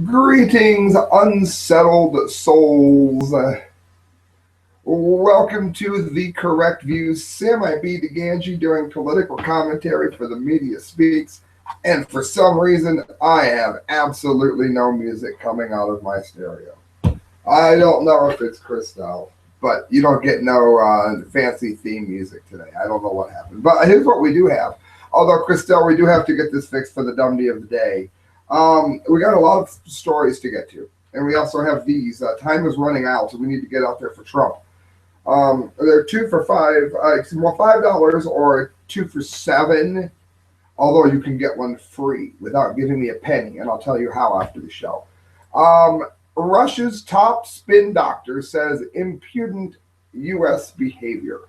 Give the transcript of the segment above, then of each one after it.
Greetings, unsettled souls. Welcome to The Correct Views. Sam I B. Gangi doing political commentary for the Media Speaks. And for some reason, I have absolutely no music coming out of my stereo. I don't know if it's Christelle, but you don't get no fancy theme music today. I don't know what happened. But here's what we do have. Although, Christelle, we do have to get this fixed for the DUMBDEE of the day. We got a lot of stories to get to. And we also have these. Time is running out, so we need to get out there for Trump. They're two for $5 or two for $7. Although you can get one free without giving me a penny, and I'll tell you how after the show. Um, Russia's top spin doctor says impudent U.S. behavior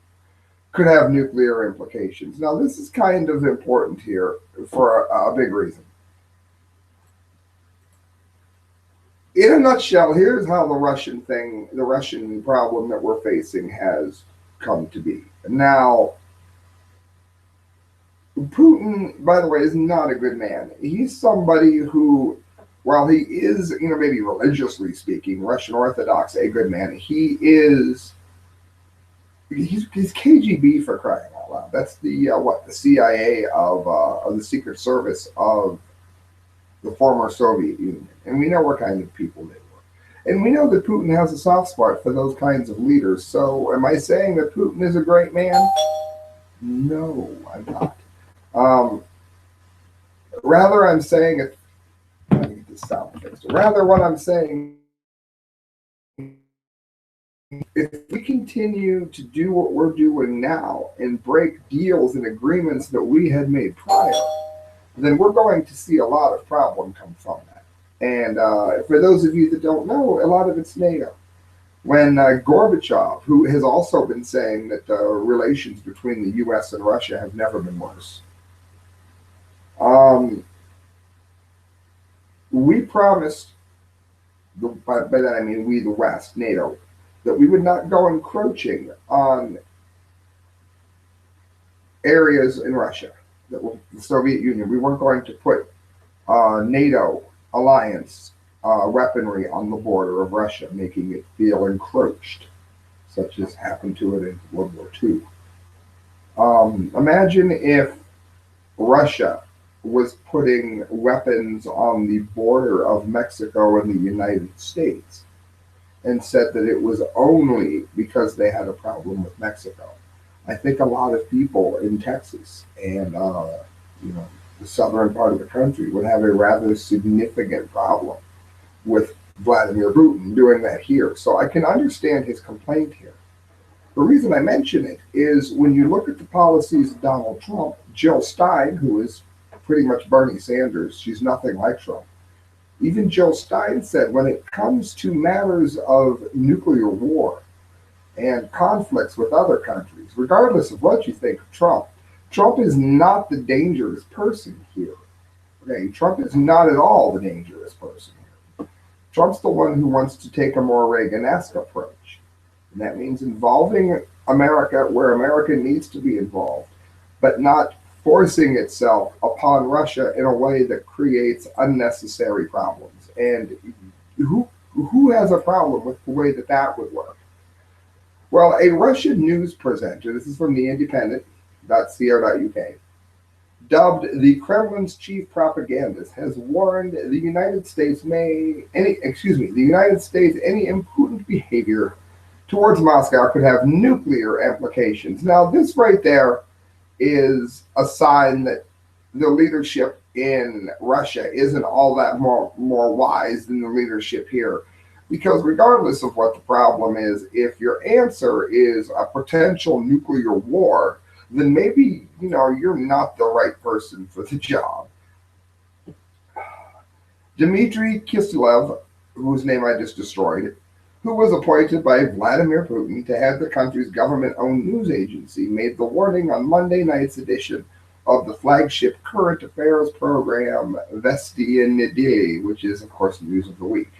could have nuclear implications. Now, this is kind of important here for a big reason. In a nutshell, here's how the Russian problem that we're facing has come to be. Now, Putin, by the way, is not a good man. He's somebody who, while he is, maybe religiously speaking, Russian Orthodox, a good man, he's KGB for crying out loud. That's the CIA of the Secret Service of the former Soviet Union, and we know what kind of people they were. And we know that Putin has a soft spot for those kinds of leaders. So, am I saying that Putin is a great man? No, I'm not. Um, Rather, I'm saying it. Let me get this sound fixed. Rather, what I'm saying, if we continue to do what we're doing now and break deals and agreements that we had made prior, then we're going to see a lot of problem come from that. And for those of you that don't know, a lot of it's NATO. When Gorbachev, who has also been saying that the relations between the U.S. and Russia have never been worse, um, we promised, by that I mean we, the West, NATO, that we would not go encroaching on areas in Russia, that were the Soviet Union. We weren't going to put NATO alliance weaponry on the border of Russia, making it feel encroached, such as happened to it in World War II. Imagine if Russia was putting weapons on the border of Mexico and the United States and said that it was only because they had a problem with Mexico. I think a lot of people in Texas and the southern part of the country would have a rather significant problem with Vladimir Putin doing that here. So I can understand his complaint here. The reason I mention it is when you look at the policies of Donald Trump, Jill Stein, who is pretty much Bernie Sanders, she's nothing like Trump. Even Jill Stein said when it comes to matters of nuclear war and conflicts with other countries, regardless of what you think of Trump, Trump is not the dangerous person here. Okay, Trump is not at all the dangerous person here. Trump's the one who wants to take a more Reagan-esque approach. And that means involving America where America needs to be involved, but not forcing itself upon Russia in a way that creates unnecessary problems. And who has a problem with the way that that would work? Well, a Russian news presenter, this is from the independent.co.uk, dubbed the Kremlin's chief propagandist, has warned the United States any imprudent behavior towards Moscow could have nuclear implications. Now, this right there is a sign that the leadership in Russia isn't all that more wise than the leadership here. Because regardless of what the problem is, if your answer is a potential nuclear war, then maybe you're not the right person for the job. Dmitry Kiselev, whose name I just destroyed, who was appointed by Vladimir Putin to head the country's government-owned news agency, made the warning on Monday night's edition of the flagship current affairs program Vestia Nedeli, which is, of course, News of the Week.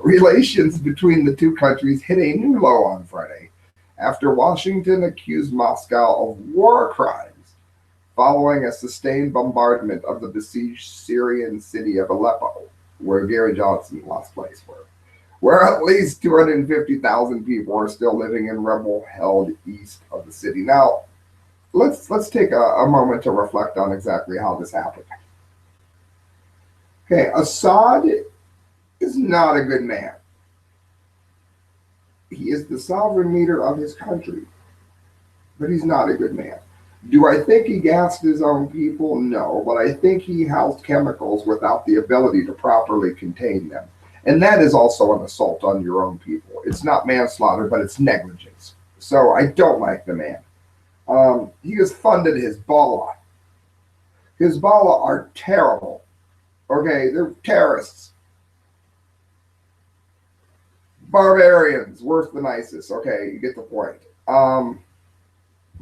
Relations between the two countries hit a new low on Friday after Washington accused Moscow of war crimes following a sustained bombardment of the besieged Syrian city of Aleppo. where Gary Johnson lost place for, where at least 250,000 people are still living in rebel-held east of the city. Now, let's take a moment to reflect on exactly how this happened. Okay, Assad is not a good man. He is the sovereign leader of his country, but he's not a good man. Do I think he gassed his own people? No, but I think he housed chemicals without the ability to properly contain them. And that is also an assault on your own people. It's not manslaughter, but it's negligence. So I don't like the man. He has funded Hezbollah. Hezbollah are terrible. Okay, they're terrorists. Barbarians, worse than ISIS. Okay, you get the point.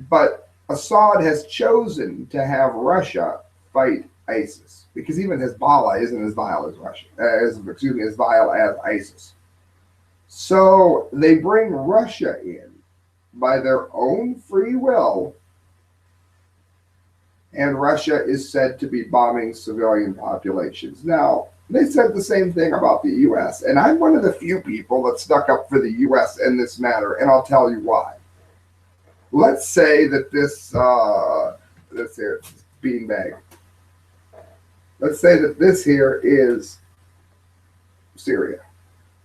But Assad has chosen to have Russia fight ISIS because even Hezbollah isn't as vile as Russia, as vile as ISIS. So they bring Russia in by their own free will, and Russia is said to be bombing civilian populations. Now, they said the same thing about the U.S., and I'm one of the few people that stuck up for the U.S. in this matter, and I'll tell you why. Let's say that this here, beanbag. Let's say that this here is Syria.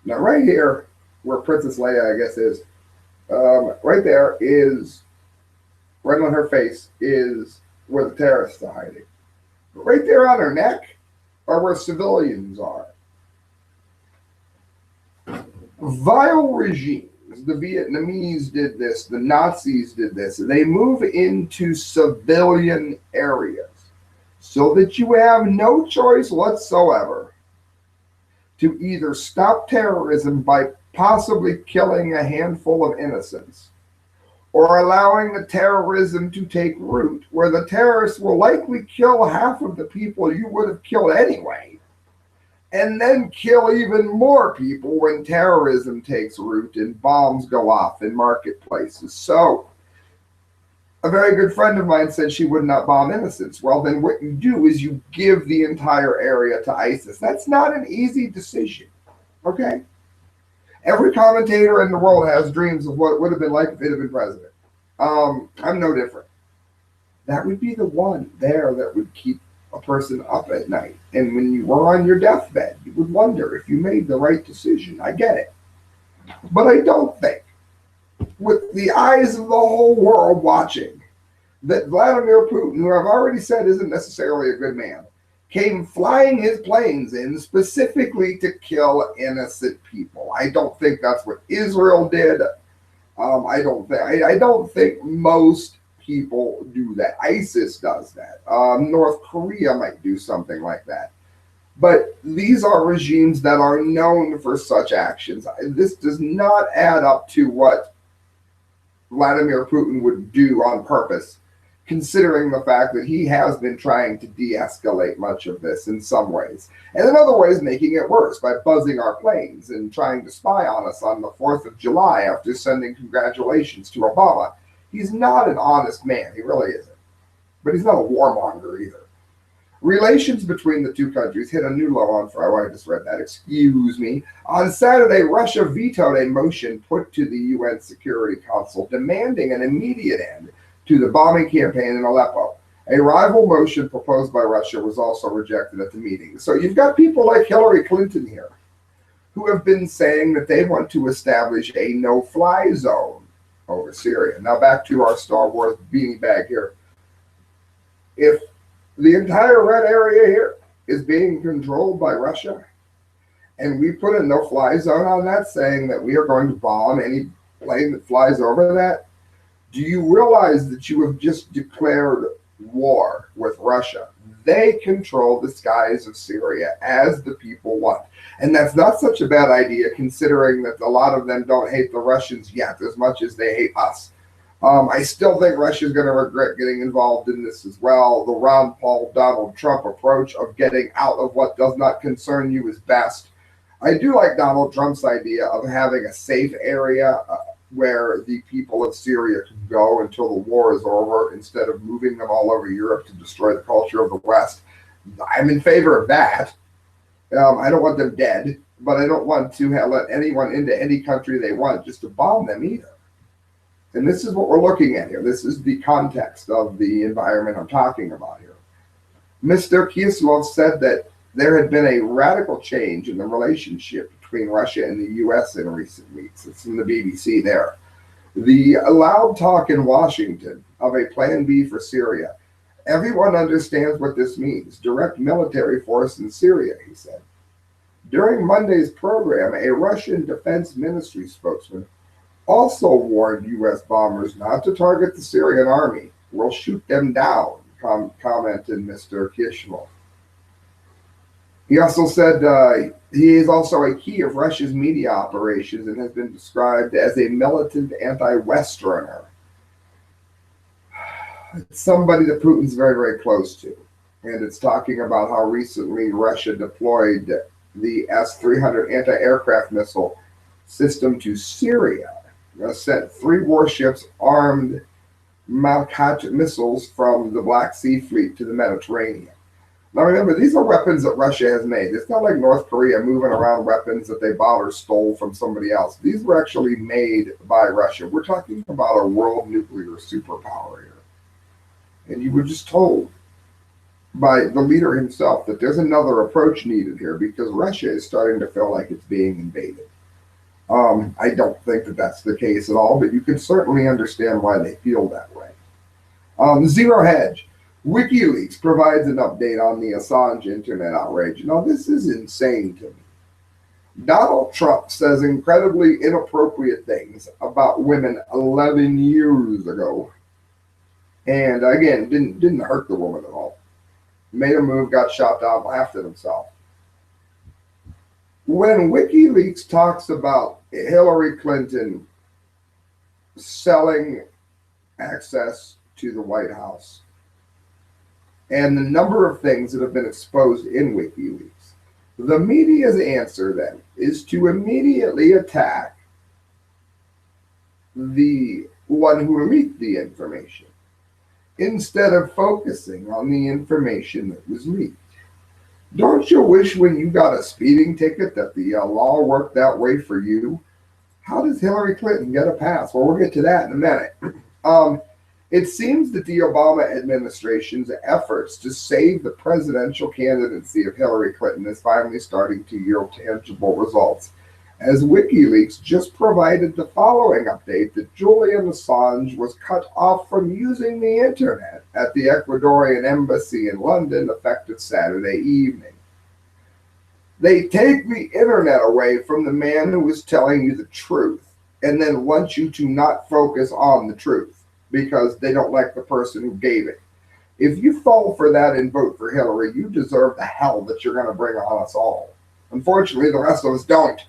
Now, right here, where Princess Leia, I guess, is, right there is, right on her face, is where the terrorists are hiding. But right there on her neck are where civilians are. Vile regimes. The Vietnamese did this, the Nazis did this. They move into civilian areas so that you have no choice whatsoever to either stop terrorism by possibly killing a handful of innocents or allowing the terrorism to take root, where the terrorists will likely kill half of the people you would have killed anyway, and then kill even more people when terrorism takes root and bombs go off in marketplaces. So a very good friend of mine said she would not bomb innocents. Well, then what you do is you give the entire area to ISIS. That's not an easy decision, okay? Every commentator in the world has dreams of what it would have been like if it had been president. I'm no different. That would be the one there that would keep a person up at night. And when you were on your deathbed, you would wonder if you made the right decision. I get it. But I don't think, with the eyes of the whole world watching, that Vladimir Putin, who I've already said isn't necessarily a good man, came flying his planes in specifically to kill innocent people. I don't think that's what Israel did. I don't think most people do that. ISIS does that. North Korea might do something like that. But these are regimes that are known for such actions. This does not add up to what Vladimir Putin would do on purpose, considering the fact that he has been trying to de-escalate much of this in some ways. And in other ways, making it worse by buzzing our planes and trying to spy on us on the 4th of July after sending congratulations to Obama. He's not an honest man. He really isn't. But he's not a warmonger either. Relations between the two countries hit a new low on Friday. I just read that. Excuse me. On Saturday, Russia vetoed a motion put to the UN Security Council demanding an immediate end to the bombing campaign in Aleppo. A rival motion proposed by Russia was also rejected at the meeting. So you've got people like Hilary Clinton here who have been saying that they want to establish a no-fly zone over Syria. Now back to our Star Wars beanie bag here. If the entire red area here is being controlled by Russia, and we put a no-fly zone on that, saying that we are going to bomb any plane that flies over that, do you realize that you have just declared war with Russia? They control the skies of Syria as the people want. And that's not such a bad idea, considering that a lot of them don't hate the Russians yet as much as they hate us. I still think Russia's going to regret getting involved in this as well. The Ron Paul, Donald Trump approach of getting out of what does not concern you is best. I do like Donald Trump's idea of having a safe area where the people of Syria can go until the war is over, instead of moving them all over Europe to destroy the culture of the West. I'm in favor of that. I don't want them dead, but I don't want to let anyone into any country they want just to bomb them either. And this is what we're looking at here. This is the context of the environment I'm talking about here. Mr. Kislov said that there had been a radical change in the relationship between Russia and the U.S. in recent weeks. It's in the BBC there. The loud talk in Washington of a plan B for Syria. Everyone understands what this means. Direct military force in Syria, he said. During Monday's program, a Russian Defense Ministry spokesman also warned U.S. bombers not to target the Syrian army. We'll shoot them down, commented Mr. Kishlov. He also said he is also a key of Russia's media operations and has been described as a militant anti-Westerner. It's somebody that Putin's very, very close to. And it's talking about how recently Russia deployed the S-300 anti-aircraft missile system to Syria. Sent 3 warships armed Malkat missiles from the Black Sea Fleet to the Mediterranean. Now remember, these are weapons that Russia has made. It's not like North Korea moving around weapons that they bought or stole from somebody else. These were actually made by Russia. We're talking about a world nuclear superpower here. And you were just told by the leader himself that there's another approach needed here because Russia is starting to feel like it's being invaded. I don't think that that's the case at all, but you can certainly understand why they feel that way. Zero Hedge. Wikileaks provides an update on the Assange internet outrage. Now, this is insane to me. Donald Trump says incredibly inappropriate things about women 11 years ago. And again, didn't hurt the woman at all. Made a move, got shot down, laughed at himself. When WikiLeaks talks about Hilary Clinton selling access to the White House and the number of things that have been exposed in WikiLeaks, the media's answer then is to immediately attack the one who leaked the information instead of focusing on the information that was leaked. Don't you wish when you got a speeding ticket that the law worked that way for you? How does Hilary Clinton get a pass? Well, we'll get to that in a minute. It seems that the Obama administration's efforts to save the presidential candidacy of Hillary Clinton is finally starting to yield tangible results, as WikiLeaks just provided the following update that Jullian Assange was cut off from using the internet at the Ecuadorian embassy in London effective Saturday evening. They take the internet away from the man who was telling you the truth and then want you to not focus on the truth because they don't like the person who gave it. If you fall for that and vote for Hillary, you deserve the hell that you're going to bring on us all. Unfortunately, the rest of us don't.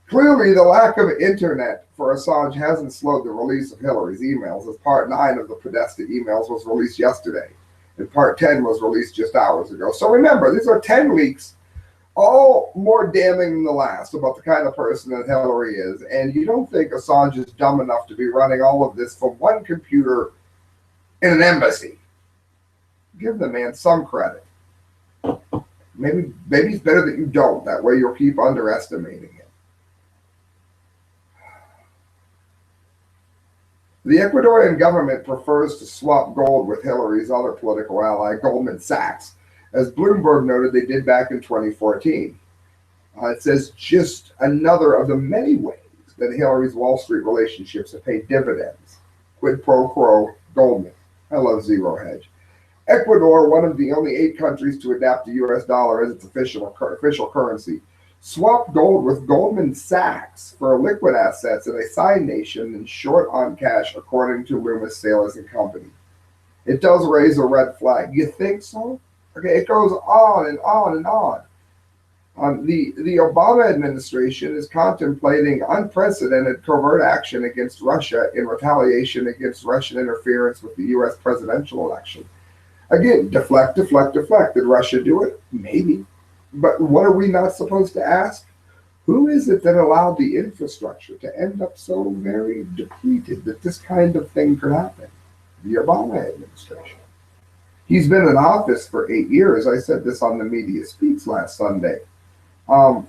Clearly, the lack of internet for Assange hasn't slowed the release of Hillary's emails, as Part 9 of the Podesta emails was released yesterday, and Part 10 was released just hours ago. So remember, these are 10 leaks, all more damning than the last about the kind of person that Hillary is, and you don't think Assange is dumb enough to be running all of this from one computer in an embassy. Give the man some credit. Maybe it's better that you don't. That way you'll keep underestimating it. The Ecuadorian government prefers to swap gold with Hillary's other political ally, Goldman Sachs, as Bloomberg noted they did back in 2014. It says just another of the many ways that Hillary's Wall Street relationships have paid dividends. Quid pro quo, Goldman. I love Zero Hedge. Ecuador, one of the only 8 countries to adapt the U.S. dollar as its official currency, swapped gold with Goldman Sachs for liquid assets in a side nation and short on cash, according to Loomis, Sailors and Company. It does raise a red flag. You think so? Okay, it goes on and on and on. The Obama administration is contemplating unprecedented covert action against Russia in retaliation against Russian interference with the U.S. presidential election. Again, deflect. Did Russia do it? Maybe. But what are we not supposed to ask? Who is it that allowed the infrastructure to end up so very depleted that this kind of thing could happen? The Obama administration. He's been in office for 8 years. I said this on the Media Speaks last Sunday. Um,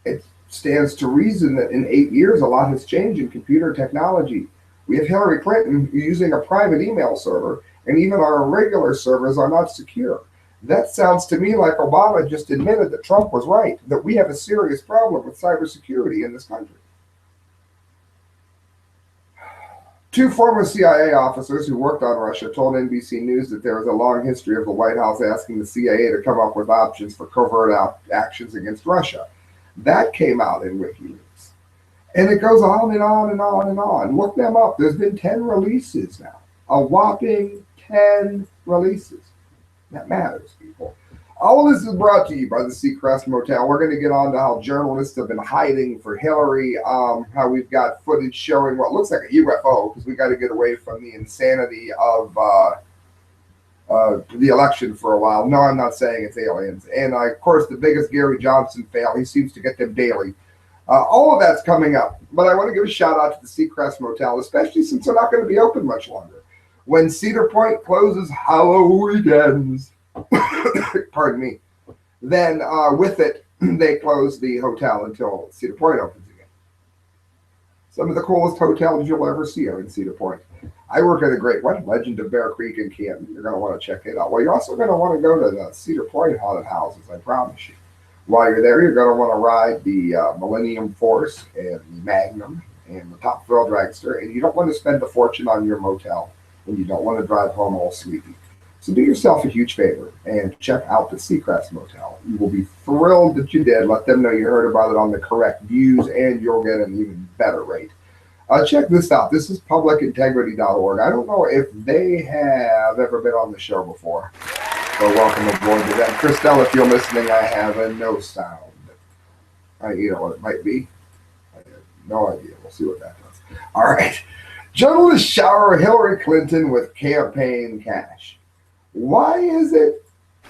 it stands to reason that in 8 years, a lot has changed in computer technology. We have Hilary Clinton using a private email server, and even our regular servers are not secure. That sounds to me like Obama just admitted that Trump was right, that we have a serious problem with cybersecurity in this country. Two former CIA officers who worked on Russia told NBC News that there is a long history of the White House asking the CIA to come up with options for covert actions against Russia. That came out in Wikileaks. And it goes on and on and on and on. Look them up. There's been 10 releases now. A whopping 10 releases. That matters, people. All of this is brought to you by the Seacrest Motel. We're going to get on to how journalists have been hiding for Hillary, how we've got footage showing what looks like a UFO, because we got to get away from the insanity of the election for a while. No, I'm not saying it's aliens. And, of course, the biggest Gary Johnson fail. He seems to get them daily. All of that's coming up. But I want to give a shout-out to the Seacrest Motel, especially since they're not going to be open much longer. When Cedar Point closes Halloween, pardon me, then with it, they close the hotel until Cedar Point opens again. Some of the coolest hotels you'll ever see are in Cedar Point. I work at a great one, Legend of Bear Creek in Canton. You're going to want to check it out. Well, you're also going to want to go to the Cedar Point haunted houses, I promise you. While you're there, you're going to want to ride the Millennium Force and the Magnum and the Top Thrill Dragster, and you don't want to spend a fortune on your motel, and you don't want to drive home all sleepy. So do yourself a huge favor and check out the Seacrest Motel. You will be thrilled that you did. Let them know you heard about it on the correct views, and you'll get an even better rate. Check this out. This is publicintegrity.org. I don't know if they have ever been on the show before. So welcome aboard to them. Christelle, if you're listening, I have a no sound. You know what it might be? I have no idea. We'll see what that does. All right. Journalists shower Hilary Clinton with campaign cash. Why is it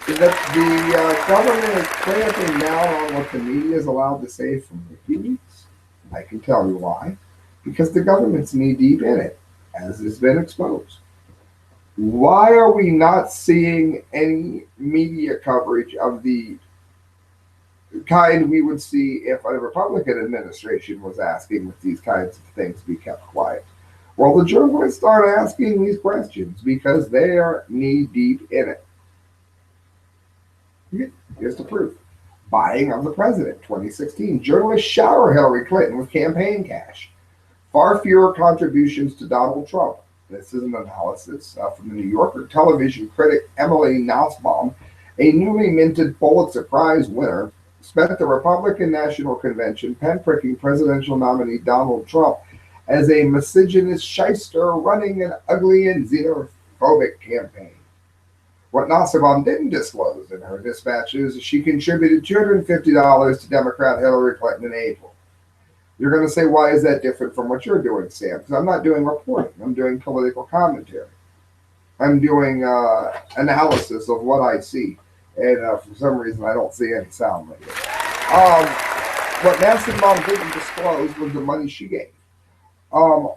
that the government is clamping down on what the media is allowed to say from Wikileaks? I can tell you why. Because the government's knee-deep in it, as has been exposed. Why are we not seeing any media coverage of the kind we would see if a Republican administration was asking that these kinds of things be kept quiet? Well, the journalists aren't asking these questions because they are knee-deep in it. Here's the proof. Buying of the president, 2016. Journalists shower Hillary Clinton with campaign cash. Far fewer contributions to Donald Trump. This is an analysis from the New Yorker. Television critic Emily Nussbaum, a newly minted Pulitzer Prize winner, spent the Republican National Convention pen-pricking presidential nominee Donald Trump as a misogynist shyster running an ugly and xenophobic campaign. What Nussbaum didn't disclose in her dispatch is she contributed $250 to Democrat Hillary Clinton in April. You're going to say, why is that different from what you're doing, Sam? Because I'm not doing reporting. I'm doing political commentary. I'm doing analysis of what I see. And for some reason, I don't see any sound like it. What Nussbaum didn't disclose was the money she gave.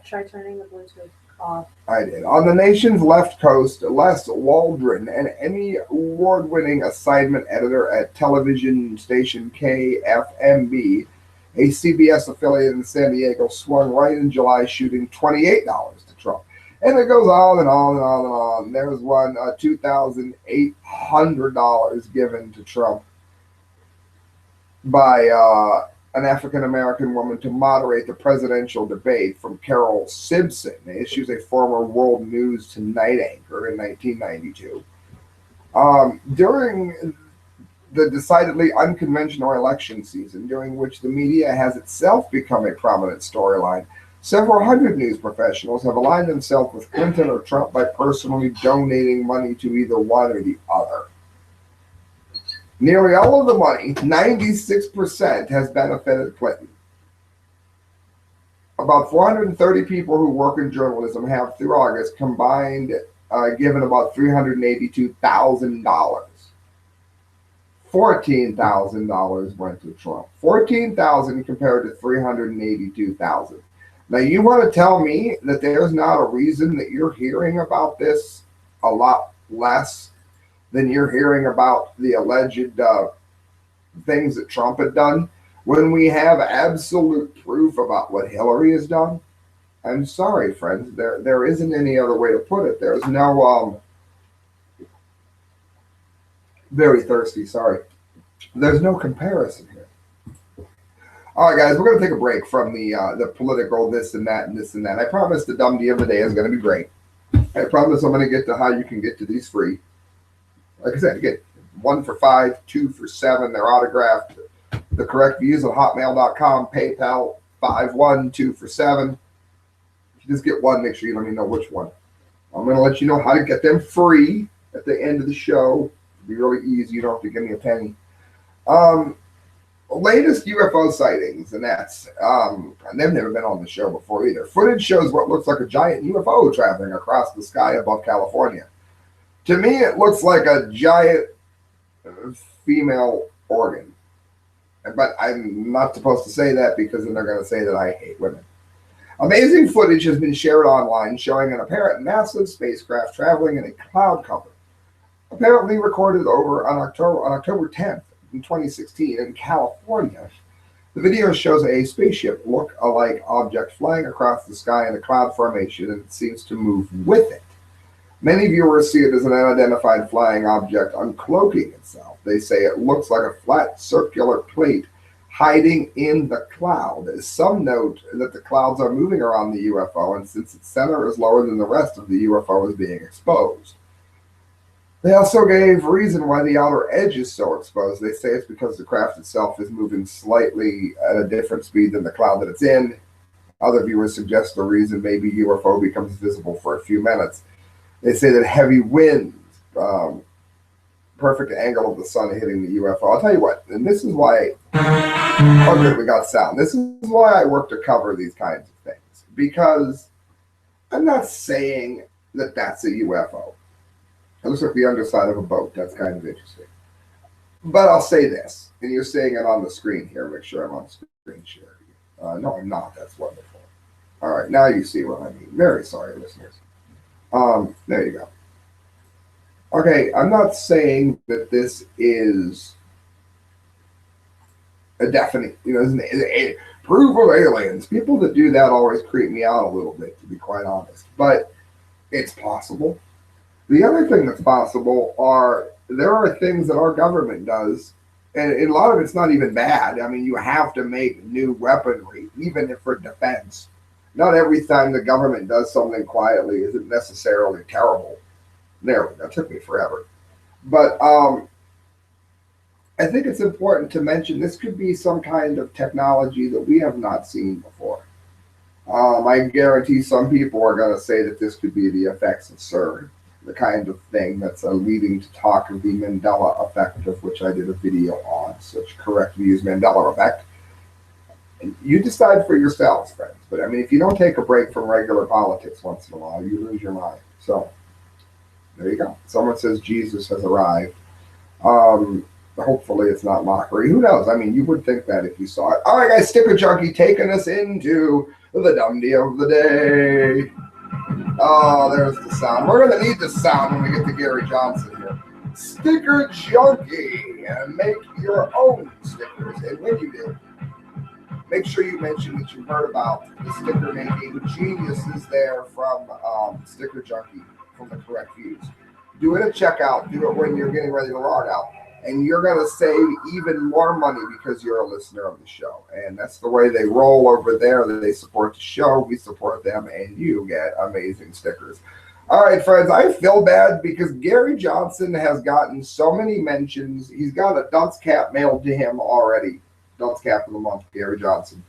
Try turning the Bluetooth off. I did. On the nation's left coast, Les Waldron, an Emmy award-winning assignment editor at television station KFMB, a CBS affiliate in San Diego, swung right in July, shooting $28 to Trump. And it goes on and on and on and on. There was one, $2,800 given to Trump by an African-American woman to moderate the presidential debate from Carol Simpson. She was a former World News Tonight anchor in 1992. During the decidedly unconventional election season, during which the media has itself become a prominent storyline, several hundred news professionals have aligned themselves with Clinton or Trump by personally donating money to either one or the other. Nearly all of the money, 96%, has benefited Clinton. About 430 people who work in journalism have, through August, combined given about $382,000. $14,000 went to Trump. $14,000 compared to $382,000. Now, you want to tell me that there's not a reason that you're hearing about this a lot less than you're hearing about the alleged things that Trump had done when we have absolute proof about what Hillary has done? I'm sorry, friends. There isn't any other way to put it. There's no very thirsty. Sorry. There's no comparison here. All right, guys, we're going to take a break from the political this and that and this and that. I promise the DUMBDEE of the day is going to be great. I promise I'm going to get to how you can get to these free. Like I said, you get 1 for $5, 2 for $7. They're autographed. The correct views on hotmail.com, PayPal, 5-1, 2 for $7. If you just get one, make sure you let me know which one. I'm going to let you know how to get them free at the end of the show. It'll be really easy. You don't have to give me a penny. Latest UFO sightings, and that's, and they've never been on the show before either. Footage shows what looks like a giant UFO traveling across the sky above California. To me, it looks like a giant female organ. But I'm not supposed to say that because then they're going to say that I hate women. Amazing footage has been shared online showing an apparent massive spacecraft traveling in a cloud cover. Apparently recorded on October 10th in 2016 in California. The video shows a spaceship look-alike object flying across the sky in a cloud formation, and it seems to move with it. Many viewers see it as an unidentified flying object uncloaking itself. They say it looks like a flat circular plate hiding in the cloud. Some note that the clouds are moving around the UFO, and since its center is lower than the rest of the UFO, is being exposed. They also gave reason why the outer edge is so exposed. They say it's because the craft itself is moving slightly at a different speed than the cloud that it's in. Other viewers suggest the reason maybe UFO becomes visible for a few minutes. They say that heavy winds, perfect angle of the sun hitting the UFO. I'll tell you what, and this is why, oh good, we got sound. This is why I work to cover these kinds of things. Because I'm not saying that that's a UFO. It looks like the underside of a boat. That's kind of interesting. But I'll say this, and you're seeing it on the screen here. Make sure I'm on screen share. No, I'm not. That's wonderful. All right, now you see what I mean. Very sorry, listeners. There you go. Okay, I'm not saying that this is a definite, proof of aliens. People that do that always creep me out a little bit, to be quite honest. But it's possible. The other thing that's possible there are things that our government does, and a lot of it's not even bad. I mean, you have to make new weaponry, even if for defense. Not every time the government does something quietly is it necessarily terrible. There, that took me forever. But I think it's important to mention this could be some kind of technology that we have not seen before. I guarantee some people are going to say that this could be the effects of CERN, the kind of thing that's leading to talk of the Mandela effect, of which I did a video on, such correct views, Mandela effect. And you decide for yourselves, friends. But I mean, if you don't take a break from regular politics once in a while, you lose your mind. So there you go. Someone says Jesus has arrived. Hopefully it's not mockery. Who knows? I mean, you would think that if you saw it. All right, guys, Sticker Junkie taking us into the DUMBDEE of the day. Oh, there's the sound. We're going to need the sound when we get to Gary Johnson here. Sticker Junkie. And make your own stickers. And when you do, make sure you mention that you heard about the sticker making geniuses there from Sticker Junkie, from the correct views. Do it at checkout. Do it when you're getting ready to log out. And you're going to save even more money because you're a listener of the show. And that's the way they roll over there. They support the show. We support them. And you get amazing stickers. All right, friends. I feel bad because Gary Johnson has gotten so many mentions. He's got a dunce cap mailed to him already. Dunce cap of the month, Gary Johnson.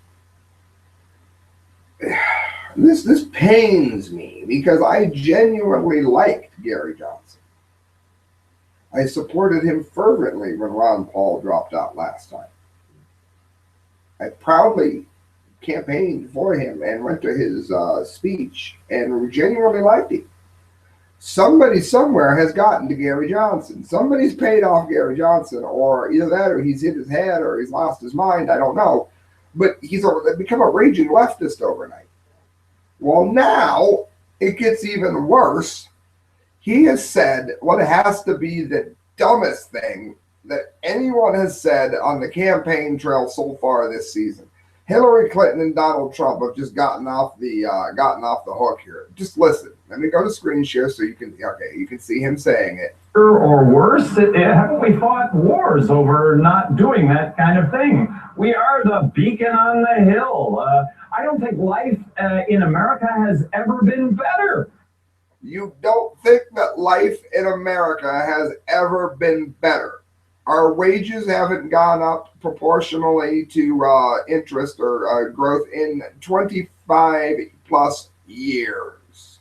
This pains me because I genuinely liked Gary Johnson. I supported him fervently when Ron Paul dropped out last time. I proudly campaigned for him and went to his speech and genuinely liked him. Somebody somewhere has gotten to Gary Johnson. Somebody's paid off Gary Johnson, or either that or he's hit his head or he's lost his mind. I don't know. But he's become a raging leftist overnight. Well, now it gets even worse. He has said what has to be the dumbest thing that anyone has said on the campaign trail so far this season. Hilary Clinton and Donald Trump have just gotten off the hook here. Just listen. Let me go to screen share so you can see him saying it. Or worse, haven't we fought wars over not doing that kind of thing? We are the beacon on the hill. I don't think life in America has ever been better. You don't think that life in America has ever been better? Our wages haven't gone up proportionally to interest or growth in 25 plus years.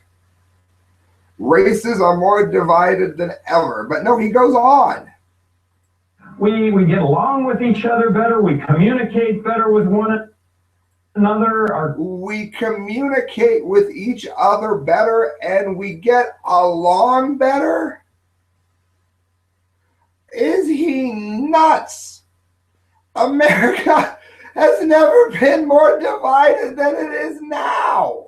Races are more divided than ever. But no, he goes on. We get along with each other better. We communicate better with one another. We communicate with each other better and we get along better? Is he nuts? America has never been more divided than it is now.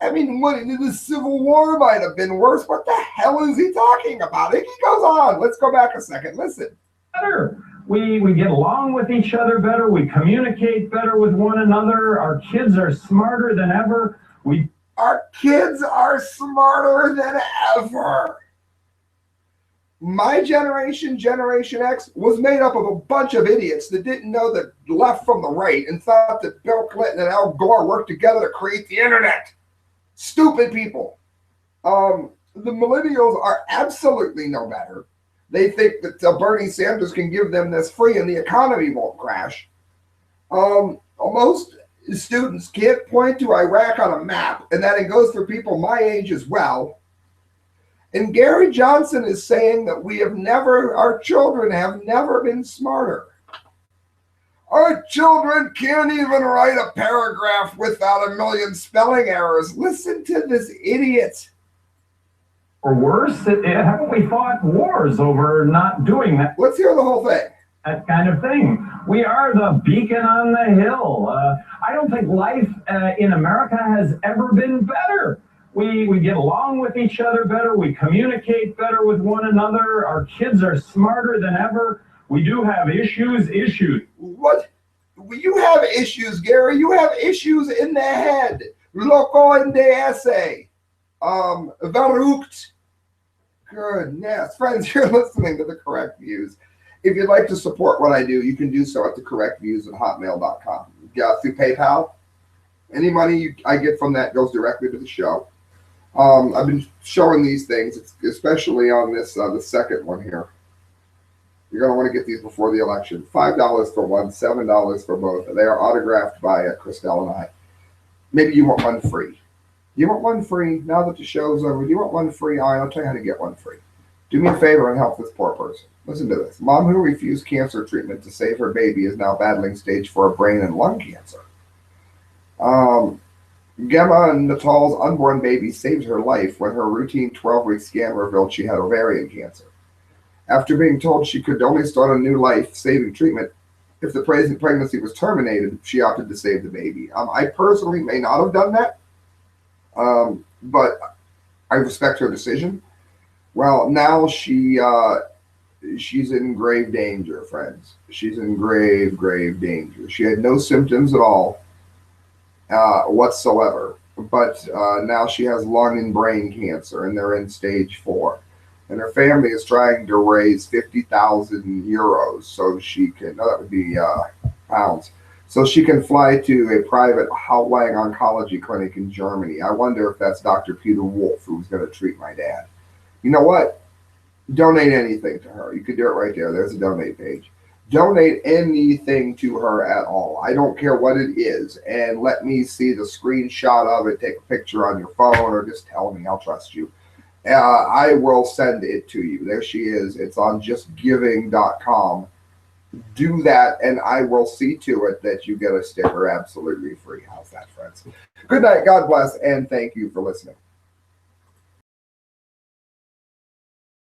I mean, the Civil War might have been worse. What the hell is he talking about? He goes on. Let's go back a second. Listen. Better. We get along with each other better. We communicate better with one another. Our kids are smarter than ever. Our kids are smarter than ever. My generation, Generation X, was made up of a bunch of idiots that didn't know the left from the right and thought that Bill Clinton and Al Gore worked together to create the internet. Stupid people. The millennials are absolutely no better. They think that Bernie Sanders can give them this free and the economy won't crash. Most students can't point to Iraq on a map, and that it goes for people my age as well. And Gary Johnson is saying that our children have never been smarter. Our children can't even write a paragraph without a million spelling errors. Listen to this idiot. Or worse, haven't we fought wars over not doing that? Let's hear the whole thing. That kind of thing. We are the beacon on the hill. I don't think life in America has ever been better. We get along with each other better. We communicate better with one another. Our kids are smarter than ever. We do have issues. What? You have issues, Gary. You have issues in the head. Loco in the essay. Verrucht. Goodness. Friends, you're listening to The Correct Views. If you'd like to support what I do, you can do so at thecorrectviews@hotmail.com. Through PayPal. Any money I get from that goes directly to the show. I've been showing these things, especially on this the second one here. You're going to want to get these before the election. $5 for one, $7 for both. They are autographed by Christelle and I. Maybe you want one free. You want one free? Now that the show's over, do you want one free? All right, I'll tell you how to get one free. Do me a favor and help this poor person. Listen to this. Mom who refused cancer treatment to save her baby is now battling stage 4 brain and lung cancer. Gemma Natal's unborn baby saved her life when her routine 12-week scan revealed she had ovarian cancer. After being told she could only start a new life-saving treatment if the pregnancy was terminated, she opted to save the baby. I personally may not have done that, but I respect her decision. Well, now she's in grave danger, friends. She's in grave, grave danger. She had no symptoms at all whatsoever, but now she has lung and brain cancer, and they're in stage 4. And her family is trying to raise 50,000 euros so she can, that would be pounds, so she can fly to a private Hautlang oncology clinic in Germany. I wonder if that's Dr. Peter Wolf who's going to treat my dad. You know what? Donate anything to her. You could do it right there. There's a donate page. Donate anything to her at all. I don't care what it is. And let me see the screenshot of it. Take a picture on your phone or just tell me. I'll trust you. I will send it to you. There she is. It's on justgiving.com. Do that, and I will see to it that you get a sticker absolutely free. How's that, friends? Good night. God bless, and thank you for listening.